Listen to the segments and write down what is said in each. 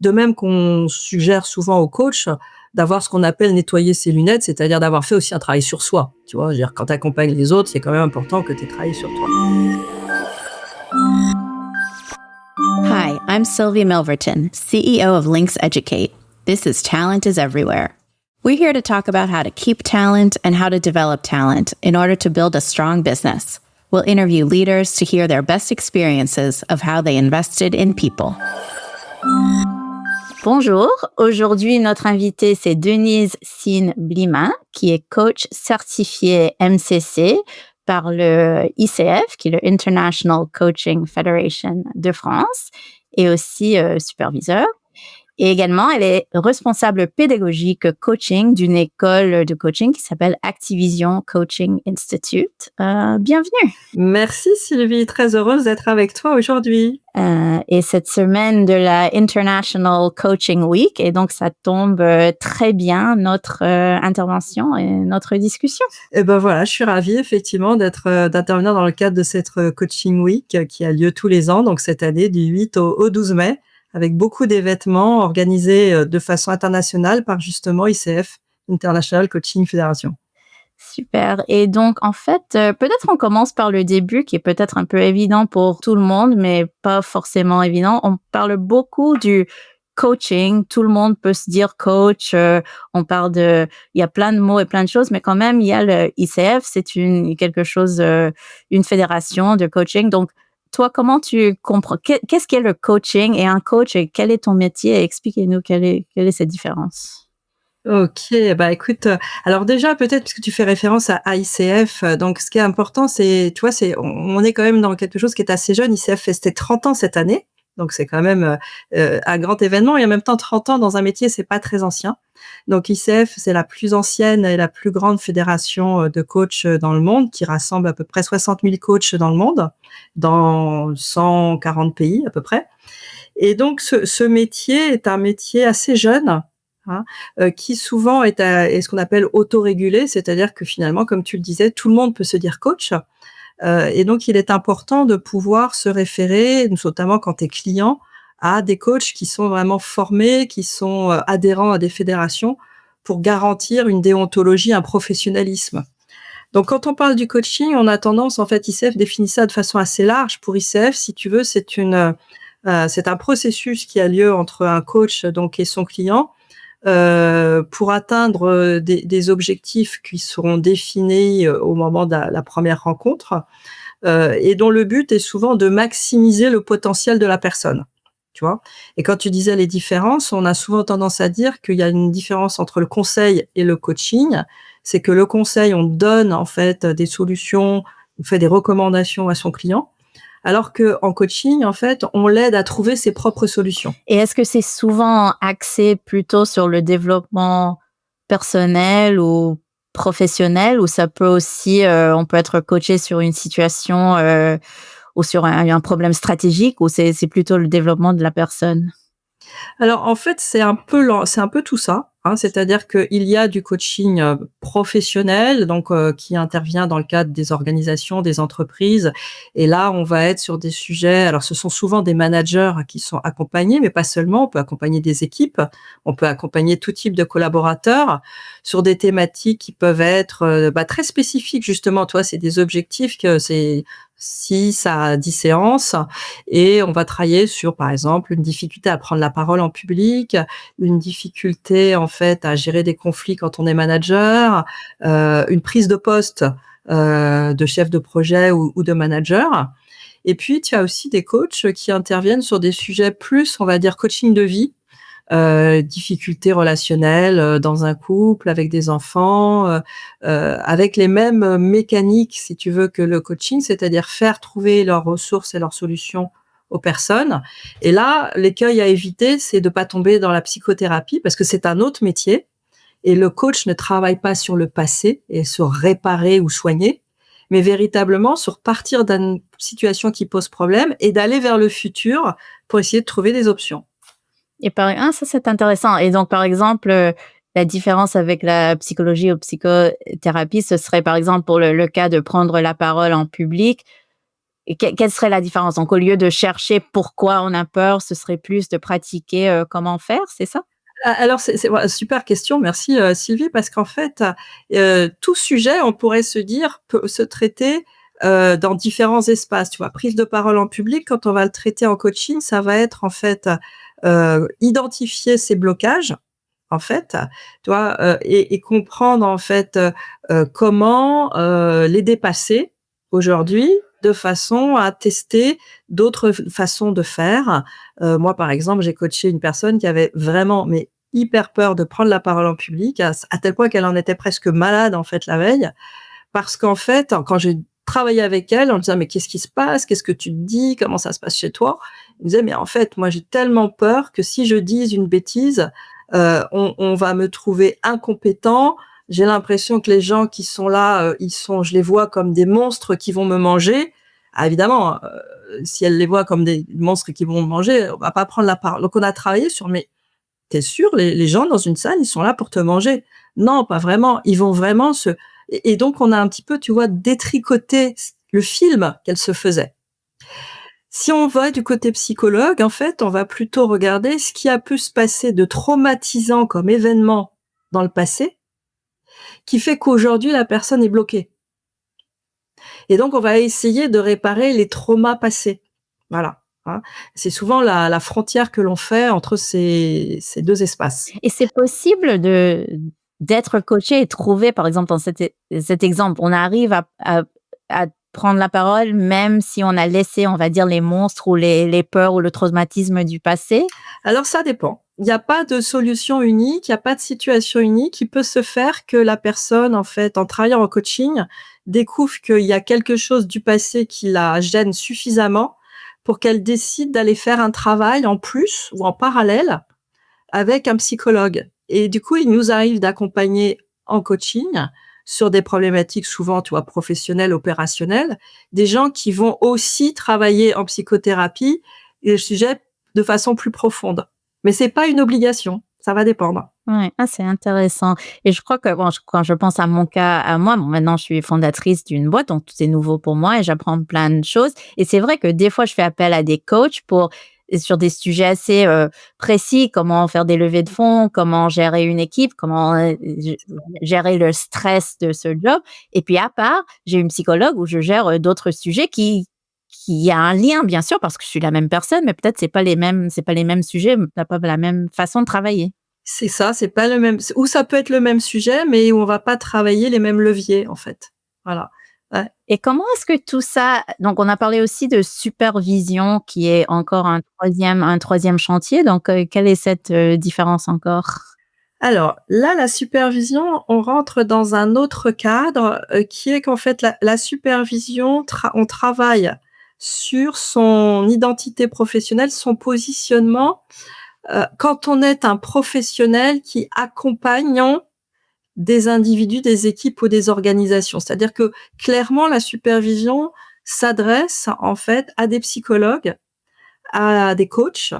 De même qu'on suggère souvent aux coachs d'avoir ce qu'on appelle nettoyer ses lunettes, c'est-à-dire d'avoir fait aussi un travail sur soi. Tu vois, je veux dire, quand tu accompagnes les autres, c'est quand même important que tu aies travaillé sur toi. Hi, I'm Sylvia Milverton, CEO of Lynx Educate. This is Talent is Everywhere. We're here to talk about how to keep talent and how to develop talent in order to build a strong business. We'll interview leaders to hear their best experiences of how they invested in people. Bonjour, aujourd'hui notre invitée c'est Denise Sin-Blimin qui est coach certifiée MCC par le ICF qui est le International Coaching Federation de France et aussi superviseur. Et également, elle est responsable pédagogique coaching d'une école de coaching qui s'appelle Activision Coaching Institute. Bienvenue. Merci Sylvie, très heureuse d'être avec toi aujourd'hui. Et cette semaine de la International Coaching Week, et donc ça tombe très bien notre intervention et notre discussion. Et ben voilà, je suis ravie effectivement d'intervenir dans le cadre de cette Coaching Week qui a lieu tous les ans, donc cette année du 8 au 12 mai. Avec beaucoup d'événements organisés de façon internationale par justement ICF, International Coaching Federation. Super. Et donc, en fait, peut-être on commence par le début, qui est peut-être un peu évident pour tout le monde, mais pas forcément évident. On parle beaucoup du coaching. Tout le monde peut se dire coach. On parle il y a plein de mots et plein de choses, mais quand même, il y a le ICF, c'est une fédération de coaching. Donc, toi, comment tu comprends? Qu'est-ce qu'est le coaching et un coach et quel est ton métier? Expliquez-nous quelle est cette différence. Ok, bah écoute, alors déjà peut-être puisque tu fais référence à ICF, donc ce qui est important, c'est, tu vois, on est quand même dans quelque chose qui est assez jeune. ICF festait 30 ans cette année, donc c'est quand même un grand événement et en même temps 30 ans dans un métier, c'est pas très ancien. Donc ICF, c'est la plus ancienne et la plus grande fédération de coachs dans le monde qui rassemble à peu près 60 000 coachs dans le monde, dans 140 pays à peu près. Et donc ce métier est un métier assez jeune, hein, qui souvent est ce qu'on appelle autorégulé, c'est-à-dire que finalement, comme tu le disais, tout le monde peut se dire coach. Et donc, il est important de pouvoir se référer, notamment quand tu es client, à des coachs qui sont vraiment formés, qui sont adhérents à des fédérations pour garantir une déontologie, un professionnalisme. Donc, quand on parle du coaching, on a tendance, en fait, ICF définit ça de façon assez large. Pour ICF, si tu veux, c'est un processus qui a lieu entre un coach donc et son client pour atteindre des objectifs qui seront définis au moment de la première rencontre et dont le but est souvent de maximiser le potentiel de la personne. Tu vois ? Et quand tu disais les différences, on a souvent tendance à dire qu'il y a une différence entre le conseil et le coaching. C'est que le conseil, on donne en fait des solutions, on fait des recommandations à son client. Alors qu'en coaching, en fait, on l'aide à trouver ses propres solutions. Et est-ce que c'est souvent axé plutôt sur le développement personnel ou professionnel, ou ça peut aussi, on peut être coaché sur une situation ou sur un problème stratégique, ou c'est plutôt le développement de la personne? Alors en fait, c'est un peu tout ça, hein, c'est-à-dire qu'il y a du coaching professionnel, donc qui intervient dans le cadre des organisations, des entreprises. Et là, on va être sur des sujets. Alors, ce sont souvent des managers qui sont accompagnés, mais pas seulement. On peut accompagner des équipes, on peut accompagner tout type de collaborateurs sur des thématiques qui peuvent être très spécifiques. Justement, toi, c'est des objectifs que c'est 6 à 10 séances et on va travailler sur, par exemple, une difficulté à prendre la parole en public, une difficulté, en fait, à gérer des conflits quand on est manager, une prise de poste de chef de projet ou de manager. Et puis, tu as aussi des coachs qui interviennent sur des sujets plus, on va dire, coaching de vie, difficultés relationnelles dans un couple, avec des enfants, avec les mêmes mécaniques, si tu veux, que le coaching, c'est-à-dire faire trouver leurs ressources et leurs solutions aux personnes. Et là, l'écueil à éviter, c'est de pas tomber dans la psychothérapie, parce que c'est un autre métier. Et le coach ne travaille pas sur le passé et sur réparer ou soigner, mais véritablement sur partir d'une situation qui pose problème et d'aller vers le futur pour essayer de trouver des options. Et ça, c'est intéressant. Et donc, par exemple, la différence avec la psychologie ou psychothérapie, ce serait, par exemple, pour le cas de prendre la parole en public. quelle serait la différence? Donc, au lieu de chercher pourquoi on a peur, ce serait plus de pratiquer comment faire, c'est ça? Alors c'est ouais, super question, merci, Sylvie, parce qu'en fait, tout sujet, on pourrait se dire, peut se traiter, dans différents espaces, tu vois? Prise de parole en public, quand on va le traiter en coaching, ça va être en fait, identifier ses blocages, en fait, tu vois? Et comprendre en fait, comment, les dépasser aujourd'hui, de façon à tester d'autres façons de faire. Moi, par exemple, j'ai coaché une personne qui avait vraiment, mais hyper peur de prendre la parole en public, à tel point qu'elle en était presque malade, en fait, la veille. Parce qu'en fait, quand j'ai travaillé avec elle, en lui disant: «Mais qu'est-ce qui se passe? Qu'est-ce que tu te dis? Comment ça se passe chez toi?» Elle me disait: «Mais en fait, moi, j'ai tellement peur que si je dis une bêtise, on va me trouver incompétent. J'ai l'impression que les gens qui sont là, je les vois comme des monstres qui vont me manger». Ah évidemment, si elle les voit comme des monstres qui vont me manger, on va pas prendre la parole. Donc on a travaillé sur: «Mais t'es sûr, les gens dans une salle, ils sont là pour te manger?» «Non, pas vraiment, ils vont vraiment se» et donc on a un petit peu, tu vois, détricoté le film qu'elle se faisait. Si on va du côté psychologue, en fait, on va plutôt regarder ce qui a pu se passer de traumatisant comme événement dans le passé, qui fait qu'aujourd'hui la personne est bloquée. Et donc on va essayer de réparer les traumas passés. Voilà, hein. C'est souvent la frontière que l'on fait entre ces 2 espaces. Et c'est possible d'être coaché et trouver, par exemple, dans cet exemple, on arrive à prendre la parole même si on a laissé, on va dire, les monstres ou les peurs ou le traumatisme du passé? Alors ça dépend. Il n'y a pas de solution unique, il n'y a pas de situation unique. Il peut se faire que la personne, en fait, en travaillant en coaching, découvre qu'il y a quelque chose du passé qui la gêne suffisamment pour qu'elle décide d'aller faire un travail en plus ou en parallèle avec un psychologue. Et du coup, il nous arrive d'accompagner en coaching sur des problématiques souvent, tu vois, professionnelles, opérationnelles, des gens qui vont aussi travailler en psychothérapie et le sujet de façon plus profonde. Mais c'est pas une obligation, ça va dépendre. Ouais, ah, c'est intéressant et je crois que bon, quand je pense à mon cas, à moi, bon, maintenant je suis fondatrice d'une boîte, donc tout est nouveau pour moi et j'apprends plein de choses et c'est vrai que des fois, je fais appel à des coachs pour sur des sujets assez, précis, comment faire des levées de fonds, comment gérer une équipe, comment, gérer le stress de ce job et puis à part, j'ai une psychologue où je gère, d'autres sujets qui a un lien bien sûr parce que je suis la même personne, mais peut-être c'est pas les mêmes sujets, on n'a pas la même façon de travailler. C'est ça, c'est pas le même ou ça peut être le même sujet, mais où on va pas travailler les mêmes leviers, en fait. Voilà. Ouais. Et comment est-ce que tout ça donc on a parlé aussi de supervision qui est encore un troisième chantier, donc quelle est cette, différence encore? Alors là, la supervision, on rentre dans un autre cadre, qui est qu'en fait la supervision on travaille sur son identité professionnelle, son positionnement, quand on est un professionnel qui accompagnant des individus, des équipes ou des organisations. C'est-à-dire que clairement la supervision s'adresse en fait à des psychologues, à des coachs,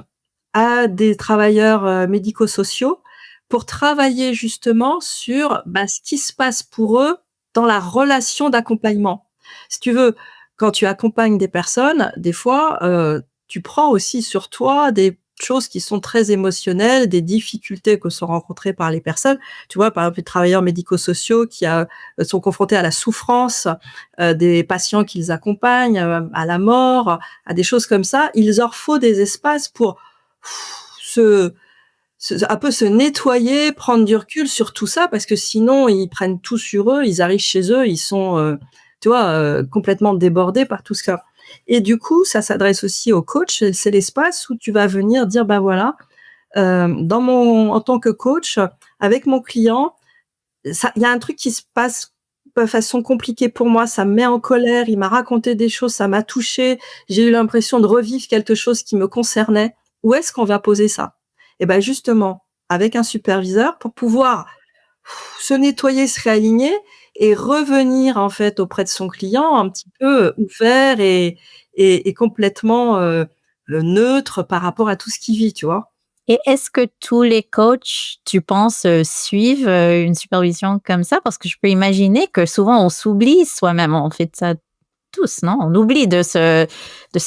à des travailleurs, médico-sociaux pour travailler justement sur, bah, ce qui se passe pour eux dans la relation d'accompagnement. Si tu veux, quand tu accompagnes des personnes, des fois, tu prends aussi sur toi des choses qui sont très émotionnelles, des difficultés que sont rencontrées par les personnes. Tu vois, par exemple, les travailleurs médico-sociaux qui, sont confrontés à la souffrance, des patients qu'ils accompagnent, à la mort, à des choses comme ça. Il leur faut des espaces pour se un peu se nettoyer, prendre du recul sur tout ça parce que sinon ils prennent tout sur eux, ils arrivent chez eux, ils sont, tu vois, complètement débordés par tout ça et du coup, ça s'adresse aussi aux coachs, c'est l'espace où tu vas venir dire: «Bah, voilà, en tant que coach, avec mon client, ça il y a un truc qui se passe de façon compliquée pour moi, ça me met en colère, il m'a raconté des choses, ça m'a touchée, j'ai eu l'impression de revivre quelque chose qui me concernait. Où est-ce qu'on va poser ça?» Et ben justement, avec un superviseur pour pouvoir se nettoyer, se réaligner et revenir en fait auprès de son client un petit peu ouvert et complètement, neutre par rapport à tout ce qu'il vit, tu vois? Et est-ce que tous les coachs, tu penses, suivent, une supervision comme ça? Parce que je peux imaginer que souvent on s'oublie soi-même, en fait ça. tous, non? On oublie de se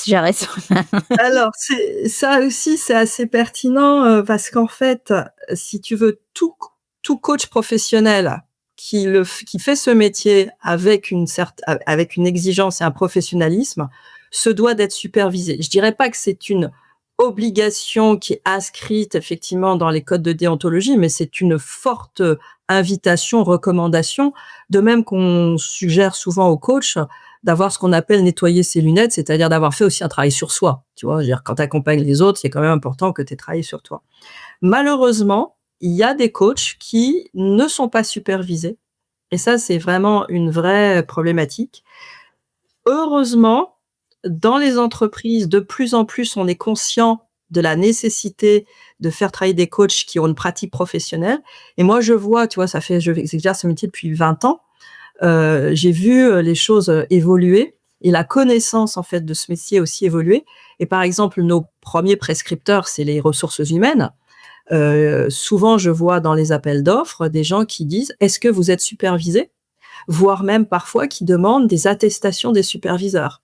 gérer soi-même. Alors c'est ça aussi, c'est assez pertinent, parce qu'en fait, si tu veux, tout coach professionnel qui fait ce métier avec une exigence et un professionnalisme, se doit d'être supervisé. Je dirais pas que c'est une obligation qui est inscrite effectivement dans les codes de déontologie, mais c'est une forte invitation, recommandation. De même qu'on suggère souvent aux coachs d'avoir ce qu'on appelle nettoyer ses lunettes, c'est-à-dire d'avoir fait aussi un travail sur soi. Tu vois, je veux dire, quand tu accompagnes les autres, c'est quand même important que tu aies travaillé sur toi. Malheureusement, il y a des coachs qui ne sont pas supervisés et ça, c'est vraiment une vraie problématique. Heureusement, dans les entreprises, de plus en plus, on est conscient de la nécessité de faire travailler des coachs qui ont une pratique professionnelle. Et moi, je vois, tu vois, j'exerce ce métier depuis 20 ans. J'ai vu les choses évoluer et la connaissance en fait de ce métier aussi évoluer. Et par exemple, nos premiers prescripteurs, c'est les ressources humaines. Souvent, je vois dans les appels d'offres des gens qui disent: «Est-ce que vous êtes supervisé?» voire même parfois qui demandent des attestations des superviseurs.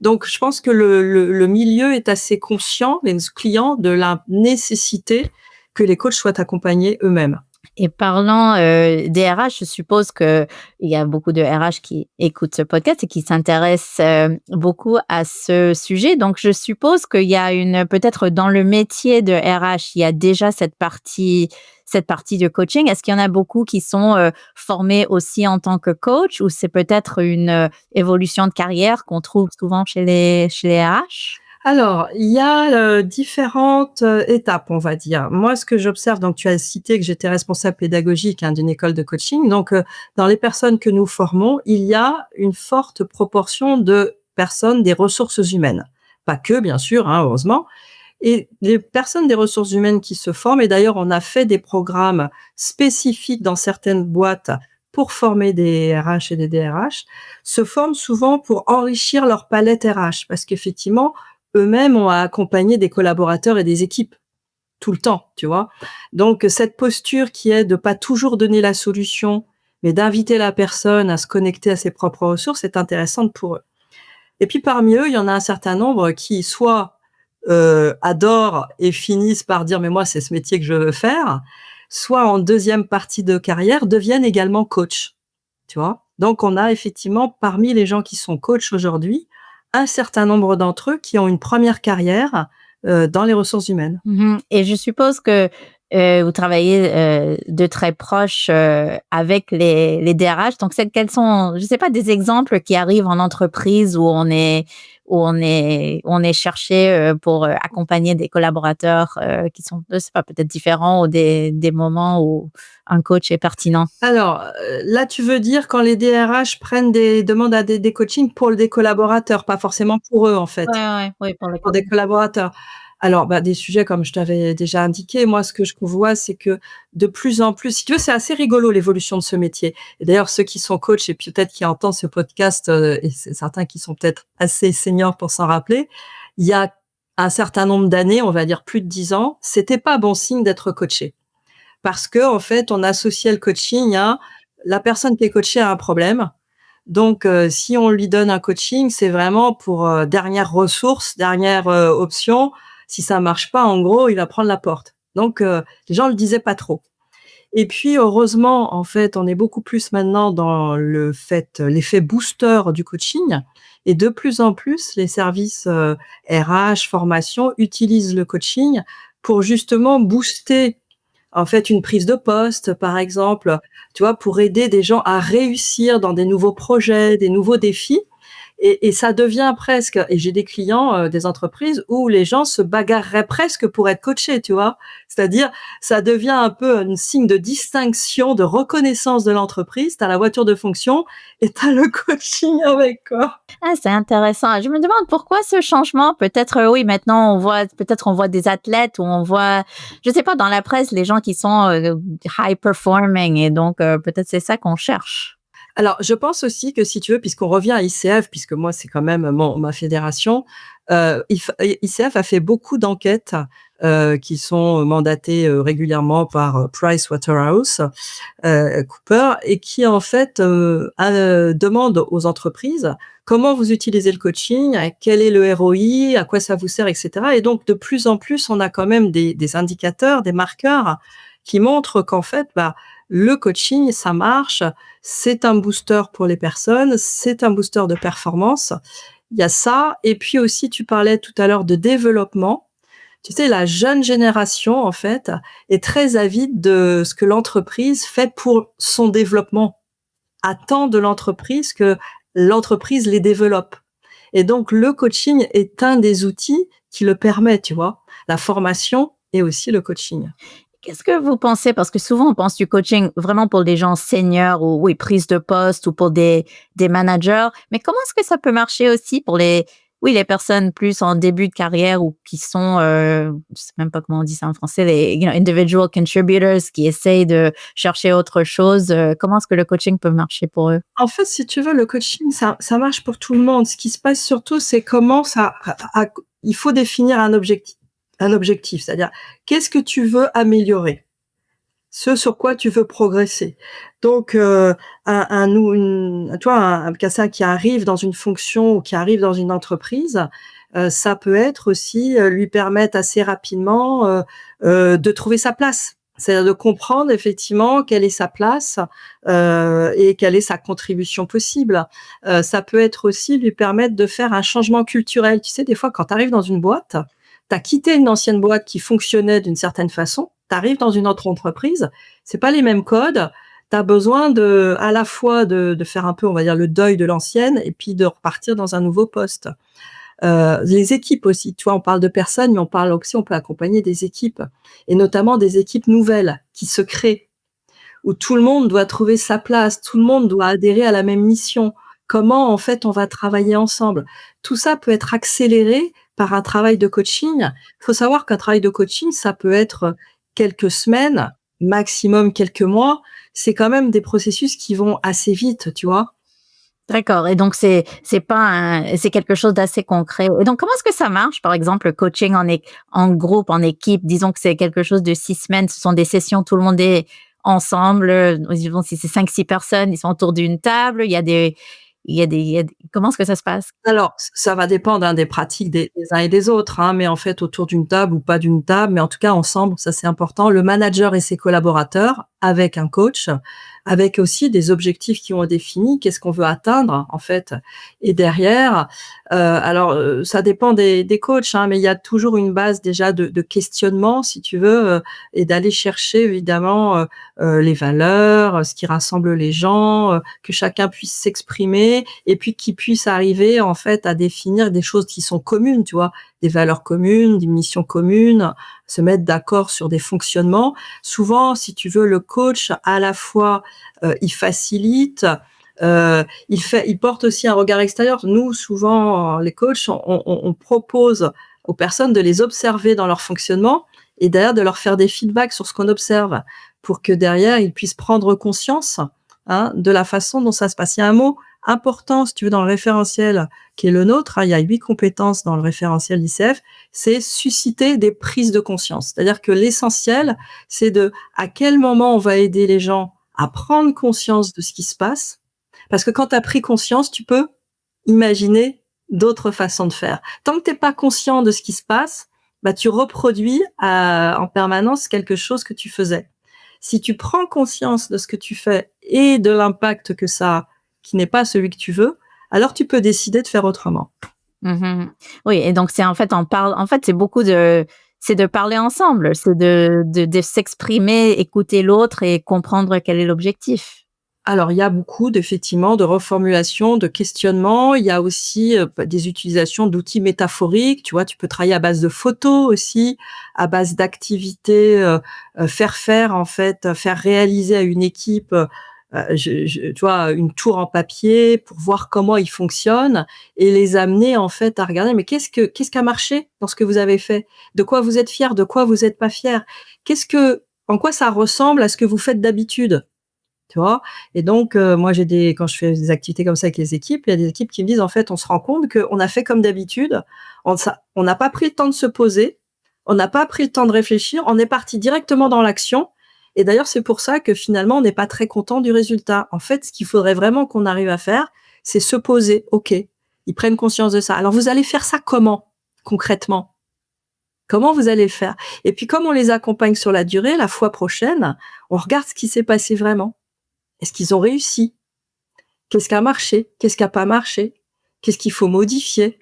Donc, je pense que le milieu est assez conscient, les clients, de la nécessité que les coachs soient accompagnés eux-mêmes. Et parlant des RH, je suppose que il y a beaucoup de RH qui écoutent ce podcast et qui s'intéressent beaucoup à ce sujet. Donc, je suppose qu'il y a peut-être dans le métier de RH, il y a déjà cette partie de coaching. Est-ce qu'il y en a beaucoup qui sont formés aussi en tant que coach, ou c'est peut-être une évolution de carrière qu'on trouve souvent chez les RH? Alors, il y a, différentes, étapes, on va dire. Moi, ce que j'observe, donc tu as cité que j'étais responsable pédagogique, hein, d'une école de coaching. Donc, dans les personnes que nous formons, il y a une forte proportion de personnes des ressources humaines. Pas que, bien sûr, hein, heureusement. Et les personnes des ressources humaines qui se forment, et d'ailleurs, on a fait des programmes spécifiques dans certaines boîtes pour former des RH et des DRH, se forment souvent pour enrichir leur palette RH. Parce qu'effectivement, eux-mêmes ont à accompagner des collaborateurs et des équipes tout le temps, tu vois? Donc cette posture qui est de pas toujours donner la solution, mais d'inviter la personne à se connecter à ses propres ressources est intéressante pour eux. Et puis parmi eux, il y en a un certain nombre qui soit, adorent et finissent par dire: «Mais moi, c'est ce métier que je veux faire», soit en deuxième partie de carrière deviennent également coach, tu vois? Donc on a effectivement parmi les gens qui sont coachs aujourd'hui, un certain nombre d'entre eux qui ont une première carrière, dans les ressources humaines. Mmh. Et je suppose que, vous travaillez, de très proche, avec les DRH. Donc quels sont, je sais pas, des exemples qui arrivent en entreprise où on est cherché, pour, accompagner des collaborateurs, qui sont, je sais pas, peut-être différents, ou des moments où un coach est pertinent? Alors, là, tu veux dire quand les DRH demandent à des coachings pour des collaborateurs, pas forcément pour eux, en Ouais, fait, ouais, oui, pour les pour des collaborateurs. Alors, bah, des sujets comme je t'avais déjà indiqué, moi, ce que je vois, c'est que de plus en plus, si tu veux, c'est assez rigolo l'évolution de ce métier. Et d'ailleurs, ceux qui sont coachs et puis peut-être qui entendent ce podcast, et c'est certains qui sont peut-être assez seniors pour s'en rappeler, il y a un certain nombre d'années, on va dire plus de 10 ans, c'était pas bon signe d'être coaché. Parce que en fait, on associait le coaching à la personne qui est coachée a un problème. Donc, si on lui donne un coaching, c'est vraiment pour, dernière ressource, dernière, option. Si ça marche pas, en gros, il va prendre la porte. Donc, les gens le disaient pas trop. Et puis, heureusement, en fait, on est beaucoup plus maintenant dans l'effet booster du coaching, et de plus en plus, les services, RH, formation utilisent le coaching pour justement booster en fait, une prise de poste, par exemple, tu vois, pour aider des gens à réussir dans des nouveaux projets, des nouveaux défis. Et ça devient presque, et j'ai des clients, des entreprises où les gens se bagarreraient presque pour être coachés, tu vois? C'est-à-dire, ça devient un peu un signe de distinction, de reconnaissance de l'entreprise. Tu as la voiture de fonction et tu as le coaching avec, quoi. Ah, c'est intéressant. Je me demande pourquoi ce changement. Peut-être, oui, maintenant on voit des athlètes, ou on voit, je sais pas, dans la presse, les gens qui sont high performing, et donc peut-être c'est ça qu'on cherche. Alors, je pense aussi que si tu veux, puisqu'on revient à ICF, puisque moi, c'est quand même ma fédération, ICF a fait beaucoup d'enquêtes qui sont mandatées régulièrement par Pricewaterhouse Cooper et qui en fait demandent aux entreprises comment vous utilisez le coaching, quel est le ROI, à quoi ça vous sert, etc. Et donc de plus en plus, on a quand même des indicateurs, des marqueurs qui montrent qu'en fait, le coaching, ça marche, c'est un booster pour les personnes, c'est un booster de performance. Il y a ça. Et puis aussi, tu parlais tout à l'heure de développement. Tu sais, la jeune génération, en fait, est très avide de ce que l'entreprise fait pour son développement. Attend de l'entreprise que l'entreprise les développe. Et donc, le coaching est un des outils qui le permet, tu vois. La formation et aussi le coaching. Qu'est-ce que vous pensez? Parce que souvent, on pense du coaching vraiment pour des gens seniors ou oui, prise de poste ou pour des managers. Mais comment est-ce que ça peut marcher aussi pour les personnes plus en début de carrière ou qui sont, je sais même pas comment on dit ça en français, les individual contributors qui essayent de chercher autre chose. Comment est-ce que le coaching peut marcher pour eux? En fait, si tu veux, le coaching, ça marche pour tout le monde. Ce qui se passe surtout, c'est comment il faut définir un objectif, c'est-à-dire qu'est-ce que tu veux améliorer, ce sur quoi tu veux progresser. Donc, quelqu'un qui arrive dans une fonction ou qui arrive dans une entreprise, ça peut être aussi lui permettre assez rapidement de trouver sa place. C'est-à-dire de comprendre effectivement quelle est sa place et quelle est sa contribution possible. Ça peut être aussi lui permettre de faire un changement culturel. Tu sais, des fois, quand tu arrives dans une boîte, tu as quitté une ancienne boîte qui fonctionnait d'une certaine façon, tu arrives dans une autre entreprise, c'est pas les mêmes codes, tu as besoin à la fois de faire un peu, on va dire, le deuil de l'ancienne et puis de repartir dans un nouveau poste. Les équipes aussi, tu vois, on parle de personnes, mais on parle aussi, on peut accompagner des équipes et notamment des équipes nouvelles qui se créent, où tout le monde doit trouver sa place, tout le monde doit adhérer à la même mission. Comment, en fait, on va travailler ensemble? Tout ça peut être accéléré par un travail de coaching. Il faut savoir qu'un travail de coaching, ça peut être quelques semaines, maximum quelques mois. C'est quand même des processus qui vont assez vite, tu vois? D'accord et donc c'est pas c'est quelque chose d'assez concret et donc comment est-ce que ça marche, par exemple, le coaching en groupe, en équipe? Disons que c'est quelque chose de 6 semaines, ce sont des sessions, tout le monde est ensemble, disons si c'est 5-6 personnes, ils sont autour d'une table, il y a des comment est-ce que ça se passe? Alors, ça va dépendre, hein, des pratiques des uns et des autres, hein, mais en fait, autour d'une table ou pas d'une table, mais en tout cas ensemble, ça c'est important. Le manager et ses collaborateurs avec un coach, avec aussi des objectifs qui ont définis, qu'est-ce qu'on veut atteindre en fait. Et derrière, ça dépend des coachs, hein, mais il y a toujours une base déjà de questionnement, si tu veux, et d'aller chercher évidemment les valeurs, ce qui rassemble les gens, que chacun puisse s'exprimer et puis qu'ils puissent arriver en fait à définir des choses qui sont communes, tu vois, des valeurs communes, des missions communes, se mettre d'accord sur des fonctionnements. Souvent, si tu veux, le coach à la fois il facilite, il porte aussi un regard extérieur. Nous, souvent, les coachs, on propose aux personnes de les observer dans leur fonctionnement et derrière de leur faire des feedbacks sur ce qu'on observe pour que derrière ils puissent prendre conscience, hein, de la façon dont ça se passe. Il y a un mot important, si tu veux, dans le référentiel qui est le nôtre, hein, il y a 8 compétences dans le référentiel ICF, c'est susciter des prises de conscience. C'est-à-dire que l'essentiel, c'est à quel moment on va aider les gens à prendre conscience de ce qui se passe. Parce que quand tu as pris conscience, tu peux imaginer d'autres façons de faire. Tant que tu n'es pas conscient de ce qui se passe, tu reproduis en permanence quelque chose que tu faisais. Si tu prends conscience de ce que tu fais et de l'impact que ça a, qui n'est pas celui que tu veux, alors tu peux décider de faire autrement. Mmh. Oui et donc c'est en fait c'est de parler ensemble, c'est de s'exprimer, écouter l'autre et comprendre quel est l'objectif. Alors, il y a beaucoup effectivement de reformulation, de questionnement. Il y a aussi des utilisations d'outils métaphoriques. Tu vois, tu peux travailler à base de photos aussi, à base d'activités, faire réaliser à une équipe, tu vois, une tour en papier pour voir comment ils fonctionnent et les amener en fait à regarder, mais qu'est-ce qui a marché dans ce que vous avez fait? De quoi vous êtes fiers? De quoi vous êtes pas fiers? En quoi ça ressemble à ce que vous faites d'habitude? tu vois? Et donc, moi, quand je fais des activités comme ça avec les équipes, il y a des équipes qui me disent: «En fait, on se rend compte qu'on a fait comme d'habitude, on n'a pas pris le temps de se poser, on n'a pas pris le temps de réfléchir, on est parti directement dans l'action et d'ailleurs, c'est pour ça que finalement, on n'est pas très content du résultat. En fait, ce qu'il faudrait vraiment qu'on arrive à faire, c'est se poser. OK, ils prennent conscience de ça. Alors vous allez faire ça comment, concrètement? Comment vous allez le faire? Et puis comme on les accompagne sur la durée, la fois prochaine, on regarde ce qui s'est passé vraiment. Est-ce qu'ils ont réussi? Qu'est-ce qui a marché? Qu'est-ce qui a pas marché? Qu'est-ce qu'il faut modifier?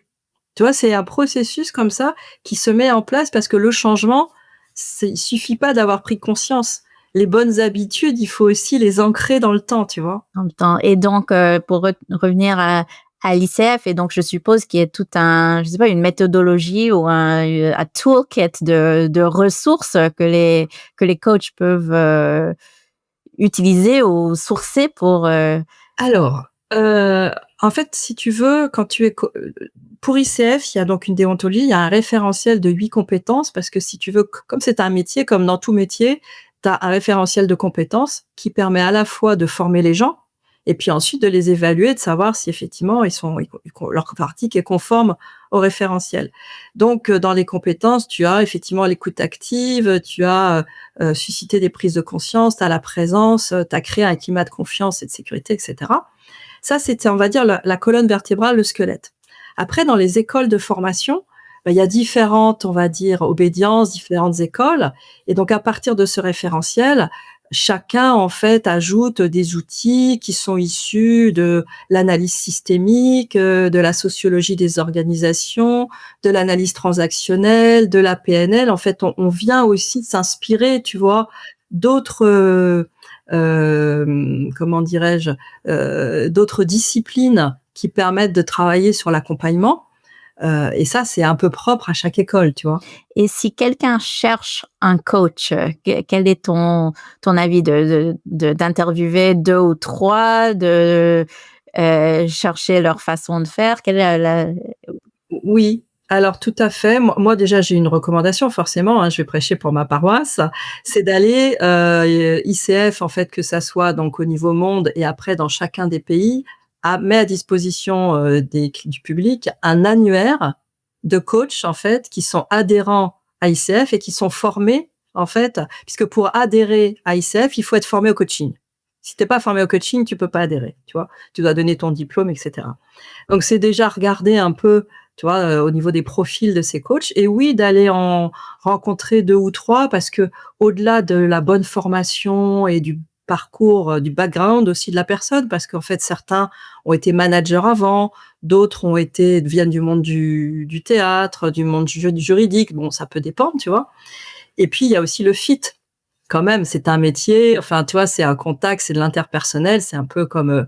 Tu vois, c'est un processus comme ça qui se met en place parce que le changement, il suffit pas d'avoir pris conscience. Les bonnes habitudes, il faut aussi les ancrer dans le temps, tu vois? En même temps. Et donc, pour revenir à l'ICF, et donc je suppose qu'il y a tout je sais pas, une méthodologie ou un toolkit de ressources que les coachs peuvent utiliser ou sourcer pour. Alors, en fait, si tu veux, quand tu es pour ICF, il y a donc une déontologie, il y a un référentiel de 8 compétences parce que si tu veux, comme c'est un métier, comme dans tout métier, tu as un référentiel de compétences qui permet à la fois de former les gens et puis ensuite de les évaluer, de savoir si effectivement leur pratique est conforme au référentiel. Donc, dans les compétences, tu as effectivement l'écoute active, tu as, suscité des prises de conscience, tu as la présence, tu as créé un climat de confiance et de sécurité et cetera. Ça, c'était, on va dire, la colonne vertébrale, le squelette. Après, dans les écoles de formation, il y a différentes, on va dire, obédiences, différentes écoles. Et donc, à partir de ce référentiel, chacun, en fait, ajoute des outils qui sont issus de l'analyse systémique, de la sociologie des organisations, de l'analyse transactionnelle, de la PNL. En fait, on vient aussi s'inspirer, tu vois, d'autres, comment dirais-je, d'autres disciplines qui permettent de travailler sur l'accompagnement. Et ça, c'est un peu propre à chaque école, tu vois? Et si quelqu'un cherche un coach, quel est ton avis d'interviewer 2 ou 3, chercher leur façon de faire? Quelle est la Oui, alors tout à fait. Moi déjà, j'ai une recommandation forcément, hein, je vais prêcher pour ma paroisse, c'est d'aller, ICF en fait, que ça soit donc au niveau monde et après dans chacun des pays, met à disposition, du public un annuaire de coachs en fait qui sont adhérents à ICF et qui sont formés en fait, puisque pour adhérer à ICF, il faut être formé au coaching. Si tu es pas formé au coaching, tu peux pas adhérer, tu vois? Tu dois donner ton diplôme et cetera. Donc c'est déjà regarder un peu, tu vois, au niveau des profils de ces coachs et oui, d'aller en rencontrer 2 ou 3 parce que au-delà de la bonne formation et du parcours, du background aussi de la personne, parce qu'en fait certains ont été managers avant, d'autres viennent du monde du théâtre, du monde du juridique, bon ça peut dépendre, tu vois? Et puis il y a aussi le fit. Quand même, c'est un métier, enfin, tu vois, c'est un contact, c'est de l'interpersonnel, c'est un peu comme,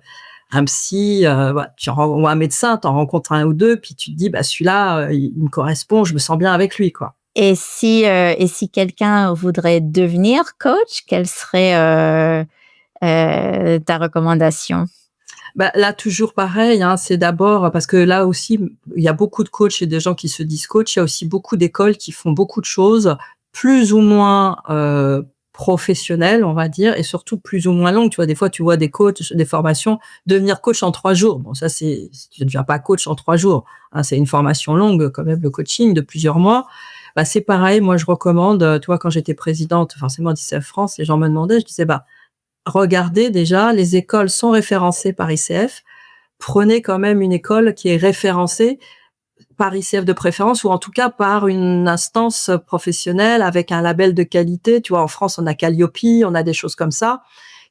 un psy, voilà, ou un médecin, tu en rencontres 1 ou 2, puis tu te dis: «Bah, celui-là, il me correspond, je me sens bien avec lui, quoi». et si quelqu'un voudrait devenir coach, quelle serait, ta recommandation? Bah, là, toujours pareil, hein, c'est d'abord parce que là aussi, il y a beaucoup de coachs et des gens qui se disent coach. Il y a aussi beaucoup d'écoles qui font beaucoup de choses, plus ou moins, professionnelles, on va dire et surtout plus ou moins longues. Tu vois, des fois, tu vois des coachs, des formations devenir coach en 3 jours. Bon, ça, tu ne deviens pas coach en 3 jours, hein, c'est une formation longue quand même, le coaching de plusieurs mois. Bah, c'est pareil, moi, je recommande, tu vois, quand j'étais présidente forcément d'ICF France, les gens me demandaient, je disais: «Bah, regardez déjà, les écoles sont référencées par ICF. Prenez quand même une école qui est référencée par ICF de préférence ou en tout cas par une instance professionnelle avec un label de qualité. Tu vois, en France, on a Calliope, on a des choses comme ça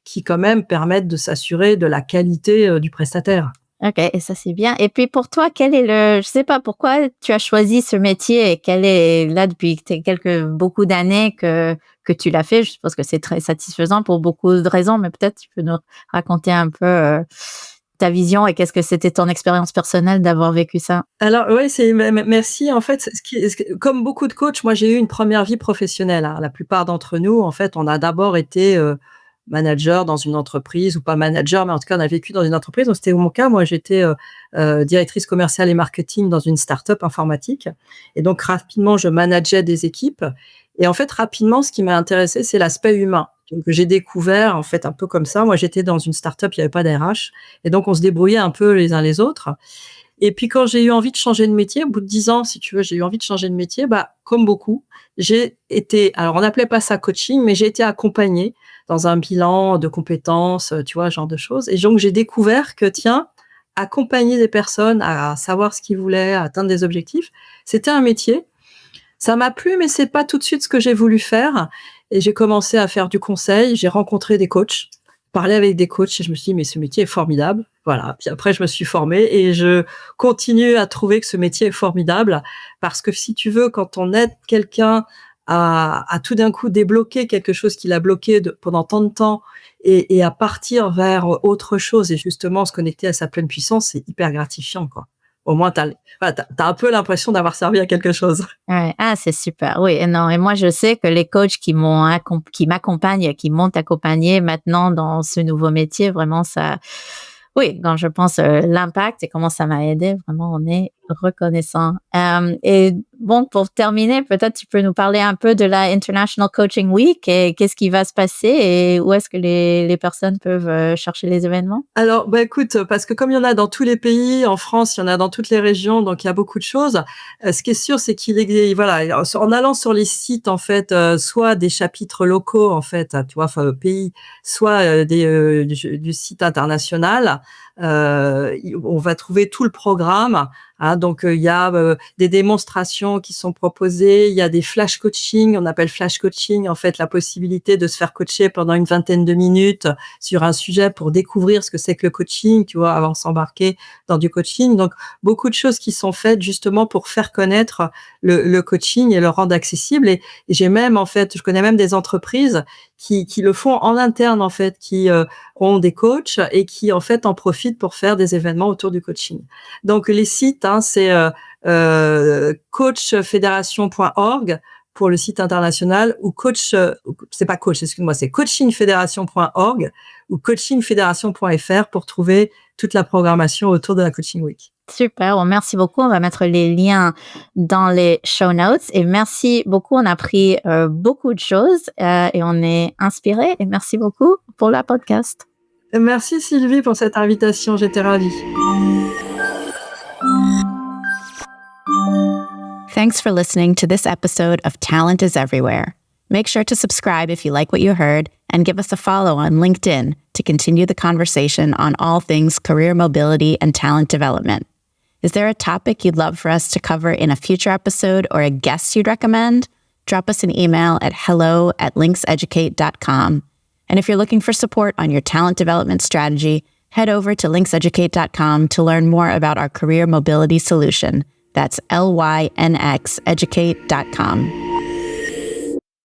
qui quand même permettent de s'assurer de la qualité, du prestataire. OK, et ça, c'est bien. Et puis pour toi, quel est je sais pas pourquoi tu as choisi ce métier et quel est là depuis beaucoup d'années que tu l'as fait. Je suppose que c'est très satisfaisant pour beaucoup de raisons, mais peut-être tu peux nous raconter un peu, ta vision et qu'est-ce que c'était ton expérience personnelle d'avoir vécu ça? Alors oui, merci. En fait, comme beaucoup de coachs, moi j'ai eu une première vie professionnelle, hein. La plupart d'entre nous, en fait, on a d'abord été, manager dans une entreprise ou pas manager, mais en tout cas, on a vécu dans une entreprise. Donc c'était mon cas. Moi, j'étais, directrice commerciale et marketing dans une start-up informatique et donc rapidement, je manageais des équipes Et en fait, rapidement, ce qui m'a intéressée, c'est l'aspect humain. Donc, j'ai découvert, en fait, un peu comme ça. Moi, j'étais dans une start-up, il n'y avait pas d'RH. Et donc, on se débrouillait un peu les uns les autres. Et puis, quand j'ai eu envie de changer de métier, au bout de 10 ans, si tu veux, j'ai eu envie de changer de métier, comme beaucoup, alors on n'appelait pas ça coaching, mais j'ai été accompagnée dans un bilan de compétences, tu vois, ce genre de choses. Et donc, j'ai découvert que, tiens, accompagner des personnes à savoir ce qu'ils voulaient, à atteindre des objectifs, c'était un métier. Ça m'a plu, mais c'est pas tout de suite ce que j'ai voulu faire. Et j'ai commencé à faire du conseil. J'ai rencontré des coachs, parlé avec des coachs et je me suis dit, mais ce métier est formidable. Voilà. Puis après, je me suis formée et je continue à trouver que ce métier est formidable parce que si tu veux, quand on aide quelqu'un à tout d'un coup débloquer quelque chose qu'il a bloqué pendant tant de temps et à partir vers autre chose et justement se connecter à sa pleine puissance, c'est hyper gratifiant, quoi. Au moins, t'as un peu l'impression d'avoir servi à quelque chose. Ouais. Ah, c'est super. Oui, et non. Et moi, je sais que les coachs qui m'accompagnent, qui m'ont accompagné maintenant dans ce nouveau métier, vraiment, oui, quand je pense l'impact et comment ça m'a aidé, vraiment, on est reconnaissant. Et bon, pour terminer, peut-être tu peux nous parler un peu de la International Coaching Week et qu'est-ce qui va se passer et où est-ce que les personnes peuvent chercher les événements? Alors, écoute, parce que comme il y en a dans tous les pays, en France, il y en a dans toutes les régions, donc il y a beaucoup de choses. Ce qui est sûr, c'est voilà, en allant sur les sites, en fait, soit des chapitres locaux, en fait, tu vois, enfin, pays, soit du site international, on va trouver tout le programme. Hein, donc il y a des démonstrations qui sont proposées, il y a des flash coaching, on appelle flash coaching en fait la possibilité de se faire coacher pendant une vingtaine de minutes sur un sujet pour découvrir ce que c'est que le coaching, tu vois, avant de s'embarquer dans du coaching. Donc beaucoup de choses qui sont faites justement pour faire connaître le coaching et le rendre accessible. Et j'ai même en fait, je connais même des entreprises qui le font en interne en fait, qui ont des coachs et qui en fait en profitent pour faire des événements autour du coaching. Donc les sites, hein, c'est coachfederation.org pour le site international ou c'est coachingfederation.org ou coachingfederation.fr pour trouver toute la programmation autour de la Coaching Week. Super, bon, merci beaucoup. On va mettre les liens dans les show notes. Et merci beaucoup. On a appris beaucoup de choses et on est inspiré. Et merci beaucoup pour la podcast. Merci Sylvie pour cette invitation. J'étais ravie. Thanks for listening to this episode of Talent is Everywhere. Make sure to subscribe if you like what you heard and give us a follow on LinkedIn to continue the conversation on all things career mobility and talent development. Is there a topic you'd love for us to cover in a future episode or a guest you'd recommend? Drop us an email at hello@linkseducate.com. And if you're looking for support on your talent development strategy, head over to linkseducate.com to learn more about our career mobility solution. That's lynxeducate.com.